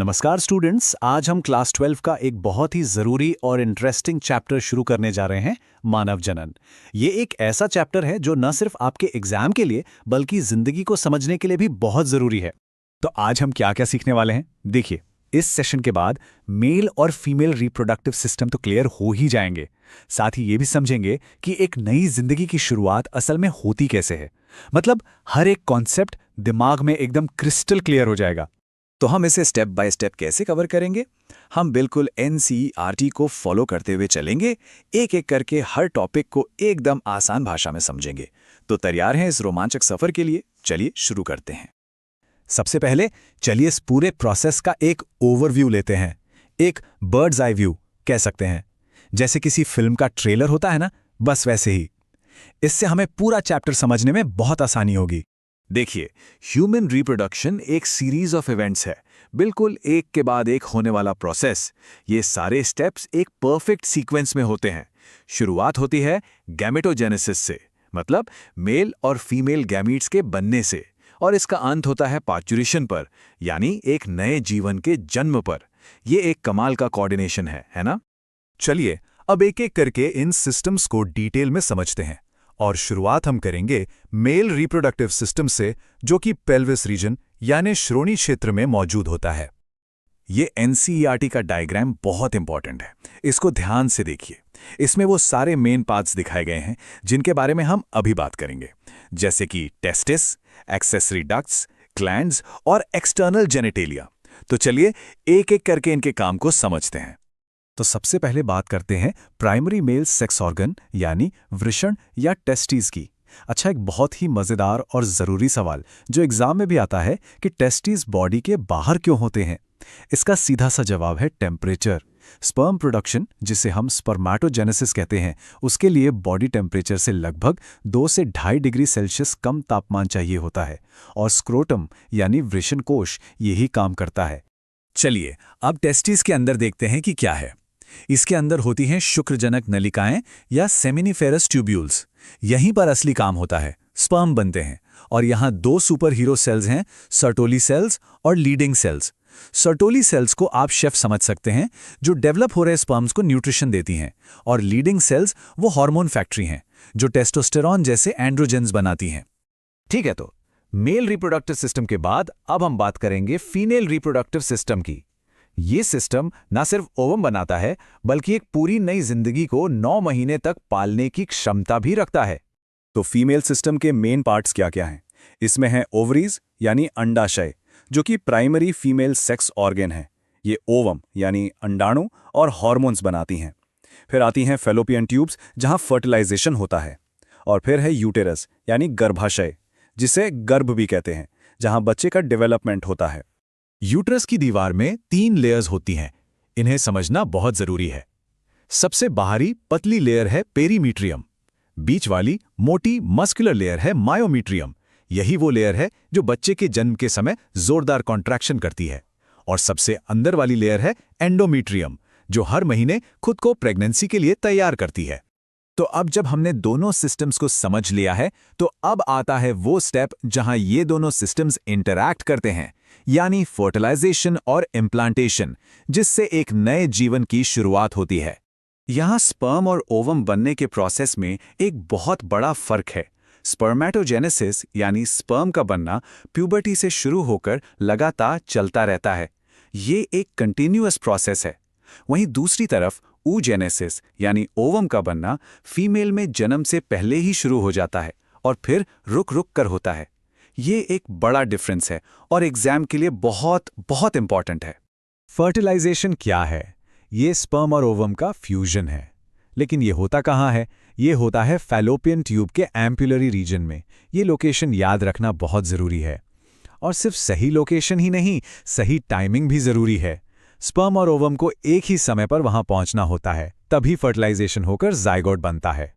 नमस्कार स्टूडेंट्स, आज हम क्लास 12 का एक बहुत ही ज़रूरी और इंटरेस्टिंग चैप्टर शुरू करने जा रहे हैं, मानव जनन। ये एक ऐसा चैप्टर है जो न सिर्फ आपके एग्जाम के लिए बल्कि ज़िंदगी को समझने के लिए भी बहुत ज़रूरी है। तो आज हम क्या क्या सीखने वाले हैं, देखिए। इस सेशन के बाद मेल और फीमेल रिप्रोडक्टिव सिस्टम तो क्लियर हो ही जाएंगे। साथ ही ये भी समझेंगे कि एक नई जिंदगी की शुरुआत असल में होती कैसे है। मतलब हर एक कॉन्सेप्ट दिमाग में एकदम क्रिस्टल क्लियर हो जाएगा। तो हम इसे स्टेप बाय स्टेप कैसे कवर करेंगे? हम बिल्कुल एनसीईआरटी को फॉलो करते हुए चलेंगे, एक एक करके हर टॉपिक को एकदम आसान भाषा में समझेंगे। तो तैयार हैं इस रोमांचक सफर के लिए? चलिए शुरू करते हैं। सबसे पहले चलिए इस पूरे प्रोसेस का एक ओवरव्यू लेते हैं। एक बर्ड्स आई व्यू कह सकते हैं। जैसे किसी फिल्म का ट्रेलर होता है ना, बस वैसे ही। इससे हमें पूरा चैप्टर समझने में बहुत आसानी होगी। देखिए, ह्यूमन रिप्रोडक्शन एक सीरीज ऑफ इवेंट्स है, बिल्कुल एक के बाद एक होने वाला प्रोसेस। ये सारे स्टेप्स एक परफेक्ट सीक्वेंस में होते हैं। शुरुआत होती है गैमेटोजेनेसिस से, मतलब मेल और फीमेल गैमीट्स के बनने से, और इसका अंत होता है पार्चुरेशन पर, यानी एक नए जीवन के जन्म पर। ये एक कमाल का कोऑर्डिनेशन है ना? चलिए अब एक एक करके इन सिस्टम्स को डिटेल में समझते हैं। और शुरुआत हम करेंगे मेल रिप्रोडक्टिव सिस्टम से, जो कि पेल्विस रीजन यानी श्रोणी क्षेत्र में मौजूद होता है। ये एनसीईआरटी का डायग्राम बहुत इंपॉर्टेंट है, इसको ध्यान से देखिए। इसमें वो सारे मेन पार्ट्स दिखाए गए हैं जिनके बारे में हम अभी बात करेंगे, जैसे कि टेस्टिस, एक्सेसरी डक्ट्स, ग्लैंड्स और एक्सटर्नल जेनिटेलिया। तो चलिए एक एक करके इनके काम को समझते हैं। तो सबसे पहले बात करते हैं प्राइमरी मेल सेक्स ऑर्गन यानी वृषण या टेस्टिस की। अच्छा, एक बहुत ही मज़ेदार और ज़रूरी सवाल जो एग्जाम में भी आता है कि टेस्टिस बॉडी के बाहर क्यों होते हैं। इसका सीधा सा जवाब है टेम्परेचर। स्पर्म प्रोडक्शन, जिसे हम स्पर्मेटोजेनेसिस कहते हैं, उसके लिए बॉडी टेम्परेचर से लगभग 2 से 2.5 डिग्री सेल्सियस कम तापमान चाहिए होता है। और स्क्रोटम यानी वृषण कोश यही काम करता है। चलिए अब टेस्टिस के अंदर देखते हैं कि क्या है। इसके अंदर होती हैं शुक्रजनक नलिकाएं या सेमिनिफेरस ट्यूब्यूल्स। यहीं पर असली काम होता है, स्पर्म बनते हैं। और यहाँ 2 सुपर हीरो सेल्स हैं, सर्टोली सेल्स और लीडिंग सेल्स। सर्टोली सेल्स को आप शेफ समझ सकते हैं, जो डेवलप हो रहे स्पर्म्स को न्यूट्रिशन देती हैं। और लीडिंग सेल्स वो हार्मोन फैक्ट्री हैं, जो टेस्टोस्टेरॉन जैसे एंड्रोजेंस बनाती हैं। ठीक है, तो मेल रिप्रोडक्टिव सिस्टम के बाद अब हम बात करेंगे फीमेल रिप्रोडक्टिव सिस्टम की। ये सिस्टम ना सिर्फ ओवम बनाता है, बल्कि एक पूरी नई जिंदगी को 9 महीने तक पालने की क्षमता भी रखता है। तो फीमेल सिस्टम के मेन पार्ट्स क्या क्या हैं? इसमें है ओवरीज यानी अंडाशय, जो कि प्राइमरी फीमेल सेक्स ऑर्गन है। ये ओवम यानी अंडाणु और हार्मोन्स बनाती हैं। फिर आती हैं फैलोपियन ट्यूब्स, जहां फर्टिलाइजेशन होता है। और फिर है यूटेरस यानी गर्भाशय, जिसे गर्भ भी कहते हैं, जहां बच्चे का डेवलपमेंट होता है। यूट्रस की दीवार में 3 लेयर्स होती हैं। इन्हें समझना बहुत जरूरी है। सबसे बाहरी पतली लेयर है पेरीमीट्रियम। बीच वाली मोटी मस्कुलर लेयर है मायोमीट्रियम। यही वो लेयर है जो बच्चे के जन्म के समय जोरदार कॉन्ट्रैक्शन करती है। और सबसे अंदर वाली लेयर है एंडोमीट्रियम, जो हर महीने खुद को प्रेगनेंसी के लिए तैयार करती है। तो अब जब हमने दोनों सिस्टम्स को समझ लिया है, तो अब आता है वो स्टेप जहां ये दोनों सिस्टम्स इंटरैक्ट करते हैं, यानी फर्टिलाइजेशन और इम्प्लांटेशन, जिससे एक नए जीवन की शुरुआत होती है। यहां स्पर्म और ओवम बनने के प्रोसेस में एक बहुत बड़ा फर्क है। स्पर्मेटोजेनेसिस यानी स्पर्म का बनना प्यूबर्टी से शुरू होकर लगातार चलता रहता है। ये एक कंटिन्यूअस प्रोसेस है। वहीं दूसरी तरफ oogenesis यानी ओवम का बनना फीमेल में जन्म से पहले ही शुरू हो जाता है और फिर रुक रुक कर होता है। ये एक बड़ा डिफरेंस है और एग्जाम के लिए बहुत बहुत इंपॉर्टेंट है। फर्टिलाइजेशन क्या है? ये स्पर्म और ओवम का फ्यूजन है। लेकिन ये होता कहाँ है? ये होता है फैलोपियन ट्यूब के एम्पुलरी रीजन में। ये लोकेशन याद रखना बहुत ज़रूरी है। और सिर्फ सही लोकेशन ही नहीं, सही टाइमिंग भी ज़रूरी है। स्पर्म और ओवम को एक ही समय पर वहां पहुंचना होता है, तभी फर्टिलाइजेशन होकर जाइगोट बनता है।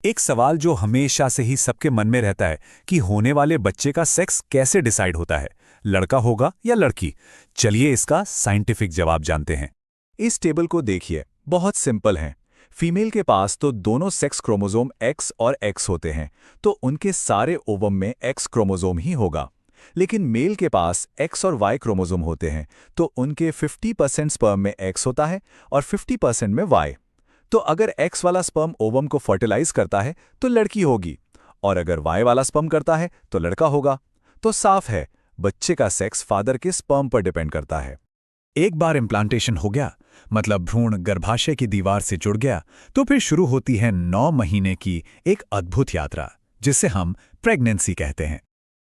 एक सवाल जो हमेशा से ही सबके मन में रहता है कि होने वाले बच्चे का सेक्स कैसे डिसाइड होता है, लड़का होगा या लड़की? चलिए इसका साइंटिफिक जवाब जानते हैं। इस टेबल को देखिए, बहुत सिंपल है। फीमेल के पास तो दोनों सेक्स क्रोमोसोम X और X होते हैं, तो उनके सारे ओवम में X क्रोमोसोम ही होगा। लेकिन मेल के पास X और Y क्रोमोसोम होते हैं, तो उनके 50% स्पर्म में X होता है और 50% में Y। तो अगर X वाला स्पर्म ओवम को फर्टिलाइज करता है तो लड़की होगी, और अगर Y वाला स्पर्म करता है तो लड़का होगा। तो साफ है, बच्चे का सेक्स फादर के स्पर्म पर डिपेंड करता है। एक बार इम्प्लांटेशन हो गया, मतलब भ्रूण गर्भाशय की दीवार से जुड़ गया, तो फिर शुरू होती है 9 महीने की एक अद्भुत यात्रा, जिसे हम प्रेगनेंसी कहते हैं।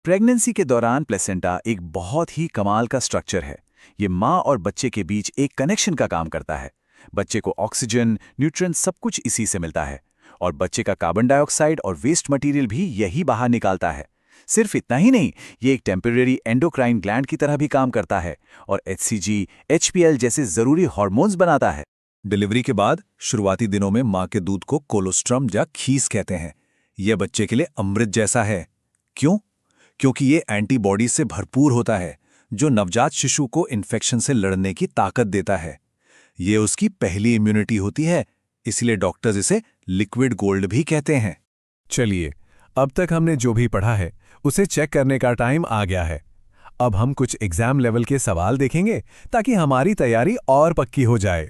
प्रेगनेंसी के दौरान प्लेसेंटा एक बहुत ही कमाल का स्ट्रक्चर है। ये माँ और बच्चे के बीच एक कनेक्शन का काम करता है। बच्चे को ऑक्सीजन, न्यूट्रिएंट सब कुछ इसी से मिलता है, और बच्चे का कार्बन डाइऑक्साइड और वेस्ट मटेरियल भी यही बाहर निकालता है। सिर्फ इतना ही नहीं, ये एक टेम्परेरी एंडोक्राइन ग्लैंड की तरह भी काम करता है और HCG, HPL जैसे जरूरी हार्मोन्स बनाता है। डिलीवरी के बाद शुरुआती दिनों में माँ के दूध को कोलोस्ट्रम या खीस कहते हैं। यह बच्चे के लिए अमृत जैसा है। क्यों? क्योंकि ये एंटीबॉडी से भरपूर होता है, जो नवजात शिशु को इन्फेक्शन से लड़ने की ताकत देता है। ये उसकी पहली इम्यूनिटी होती है, इसलिए डॉक्टर्स इसे लिक्विड गोल्ड भी कहते हैं। चलिए, अब तक हमने जो भी पढ़ा है उसे चेक करने का टाइम आ गया है। अब हम कुछ एग्जाम लेवल के सवाल देखेंगे ताकि हमारी तैयारी और पक्की हो जाए।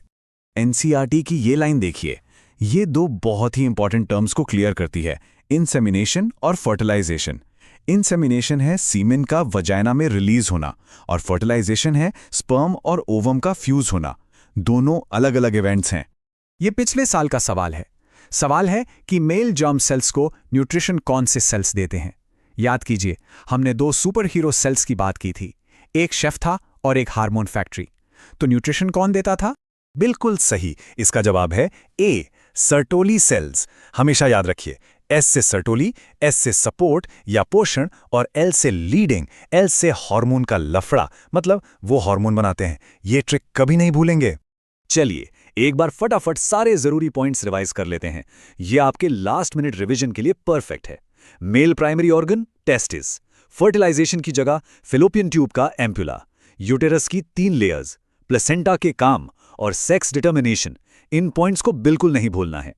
NCERT की ये लाइन देखिए, ये दो बहुत ही इंपॉर्टेंट टर्म्स को क्लियर करती है, इंसेमिनेशन और फर्टिलाइजेशन। इंसेमिनेशन है सीमेन का वजाइना में रिलीज होना, और फर्टिलाइजेशन है स्पर्म और ओवम का फ्यूज होना। दोनों अलग अलग इवेंट्स हैं। ये पिछले साल का सवाल है। सवाल है कि मेल जर्म सेल्स को न्यूट्रिशन कौन से सेल्स देते हैं। याद कीजिए, हमने 2 सुपर हीरो सेल्स की बात की थी, एक शेफ था और एक हार्मोन फैक्ट्री। तो न्यूट्रिशन कौन देता था? बिल्कुल सही, इसका जवाब है A, सर्टोली सेल्स। हमेशा याद रखिए, S से सर्टोली, S से सपोर्ट या पोषण, और L से लीडिंग, L से हार्मोन का लफड़ा, मतलब वो हार्मोन बनाते हैं। ये ट्रिक कभी नहीं भूलेंगे। चलिए, एक बार फटाफट सारे जरूरी पॉइंट्स रिवाइज कर लेते हैं। ये आपके लास्ट मिनट रिवीजन के लिए परफेक्ट है। Male primary organ testis, fertilization की जगह फिलोपियन ट्यूब का एम्पुला, यूटेरस की 3 लेयर्स, प्लेसेंटा के काम और सेक्स डिटर्मिनेशन। इन पॉइंट्स को बिल्कुल नहीं भूलना है।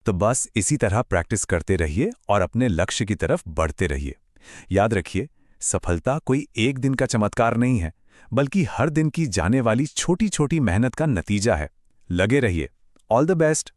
तो बस इसी तरह प्रैक्टिस करते रहिए और अपने लक्ष्य की तरफ बढ़ते रहिए। याद रखिए, सफलता कोई एक दिन का चमत्कार नहीं है, बल्कि हर दिन की जाने वाली छोटी छोटी मेहनत का नतीजा है। लगे रहिए। All the best.